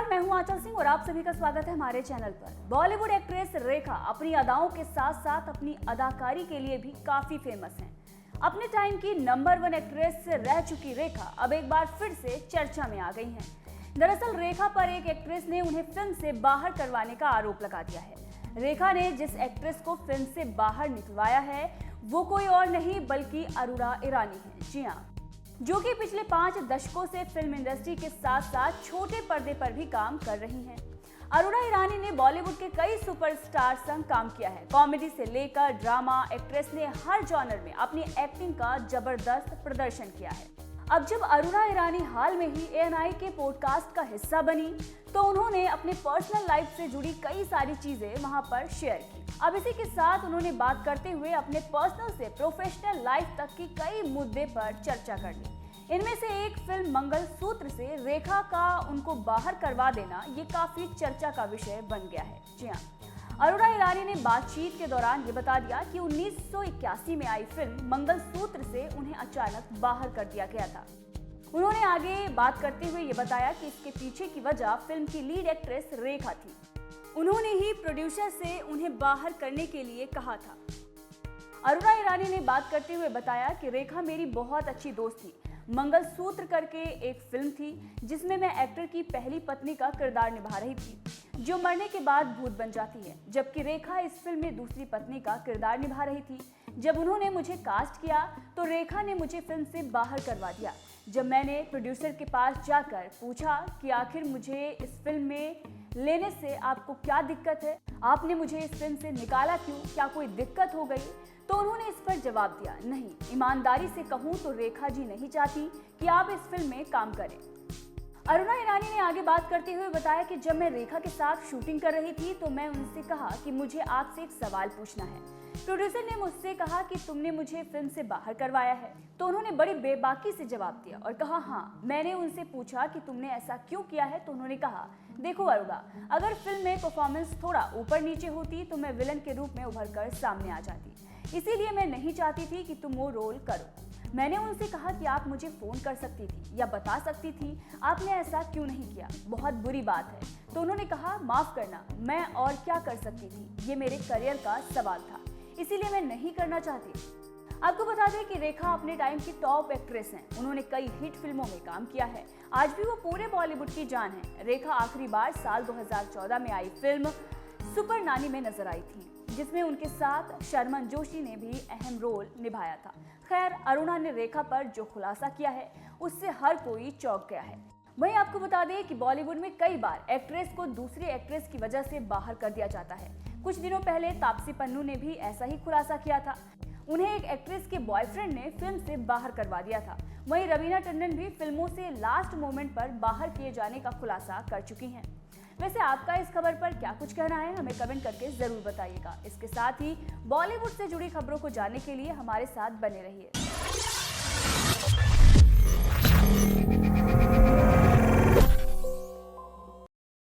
नमस्कार, मैं हूं आंचल सिंह और आप सभी का स्वागत है हमारे चैनल पर। बॉलीवुड एक्ट्रेस रेखा अपनी अदाओं के साथ साथ अपनी अदाकारी के लिए भी काफी फेमस हैं। अपने टाइम की नंबर 1 एक्ट्रेस रह चुकी रेखा अब एक बार फिर से चर्चा में आ गई हैं। दरअसल रेखा पर एक एक्ट्रेस ने उन्हें फिल्म से बाहर करवाने का आरोप लगा दिया है। रेखा ने जिस एक्ट्रेस को फिल्म से बाहर निकलवाया है वो कोई और नहीं बल्कि अरुणा ईरानी है। जी हाँ, जो कि पिछले 5 दशकों से फिल्म इंडस्ट्री के साथ साथ छोटे पर्दे पर भी काम कर रही हैं। अरुणा ईरानी ने बॉलीवुड के कई सुपरस्टार संग काम किया है। कॉमेडी से लेकर ड्रामा, एक्ट्रेस ने हर जॉनर में अपनी एक्टिंग का जबरदस्त प्रदर्शन किया है। अब जब अरुणा ईरानी हाल में ही ANI के पॉडकास्ट का हिस्सा बनी तो उन्होंने अपने पर्सनल लाइफ से जुड़ी कई सारी चीजें वहां पर शेयर की। अब इसी के साथ उन्होंने बात करते हुए अपने पर्सनल से प्रोफेशनल लाइफ तक की कई मुद्दे पर चर्चा कर ली। इनमें से एक फिल्म मंगलसूत्र से रेखा का उनको बाहर करवा देना ये काफी चर्चा का विषय बन गया है। जी हाँ, अरुणा ईरानी ने बातचीत के दौरान ये बता दिया कि 1981 में आई फिल्म मंगलसूत्र से उन्हें अचानक बाहर कर दिया गया था। उन्होंने आगे बात करते हुए ये बताया कि इसके पीछे की वजह फिल्म की लीड एक्ट्रेस रेखा थी। उन्होंने ही प्रोड्यूसर से उन्हें बाहर करने के लिए कहा था। अरुणा ईरानी ने बात करते हुए बताया कि रेखा मेरी बहुत अच्छी दोस्त थी। मंगलसूत्र करके एक फिल्म थी जिसमें मैं एक्टर की पहली पत्नी का किरदार निभा रही थी जो मरने के बाद भूत बन जाती है, जबकि रेखा इस फिल्म में दूसरी पत्नी का किरदार निभा रही थी। जब उन्होंने मुझे कास्ट किया तो रेखा ने मुझे फिल्म से बाहर करवा दिया। जब मैंने प्रोड्यूसर के पास जाकर पूछा कि आखिर मुझे इस फिल्म में लेने से आपको क्या दिक्कत है, आपने मुझे इस फिल्म से निकाला क्यों, क्या कोई दिक्कत हो गई, तो उन्होंने इस पर जवाब दिया, नहीं, ईमानदारी से कहूँ तो रेखा जी नहीं चाहती कि आप इस फिल्म में काम करें। अरुणा ईरानी ने आगे बात करते हुए बताया कि जब मैं रेखा के साथ शूटिंग कर रही थी तो मैं उनसे कहा कि मुझे आपसे एक सवाल पूछना है। प्रोड्यूसर ने मुझसे कहा कि तुमने मुझे फिल्म से बाहर करवाया है, तो उन्होंने बड़ी बेबाकी से जवाब दिया और कहा हाँ। मैंने उनसे पूछा कि तुमने ऐसा क्यों किया है, तो उन्होंने कहा देखो अरुणा, अगर फिल्म में परफॉर्मेंस थोड़ा ऊपर नीचे होती तो मैं विलन के रूप में उभर कर सामने आ जाती, इसीलिए मैं नहीं चाहती थी कि तुम वो रोल करो। मैंने उनसे कहा कि आप मुझे फोन कर सकती थी या बता सकती थी, आपने ऐसा क्यों नहीं किया, बहुत बुरी बात है। तो उन्होंने कहा माफ करना, मैं और क्या कर सकती थी, ये मेरे करियर का सवाल था, इसीलिए मैं नहीं करना चाहती। आपको बता दें कि रेखा अपने टाइम की टॉप एक्ट्रेस हैं। उन्होंने कई हिट फिल्मों में काम किया है, आज भी वो पूरे बॉलीवुड की जान है। रेखा आखिरी बार साल 2014 में आई फिल्म सुपर नानी में नजर आई थी जिसमें उनके साथ शर्मन जोशी ने भी अहम रोल निभाया था। खैर, अरुणा ने रेखा पर जो खुलासा किया है उससे हर कोई चौंक गया है। वहीं आपको बता दें कि बॉलीवुड में कई बार एक्ट्रेस को दूसरी एक्ट्रेस की वजह से बाहर कर दिया जाता है। कुछ दिनों पहले तापसी पन्नू ने भी ऐसा ही खुलासा किया था, उन्हें एक एक्ट्रेस के बॉयफ्रेंड ने फिल्म से बाहर करवा दिया था। वहीं रवीना टंडन भी फिल्मों से लास्ट मोमेंट पर बाहर किए जाने का खुलासा कर चुकी हैं। वैसे आपका इस खबर पर क्या कुछ कहना है, हमें कमेंट करके जरूर बताइएगा। इसके साथ ही बॉलीवुड से जुड़ी खबरों को जानने के लिए हमारे साथ बने रहिए।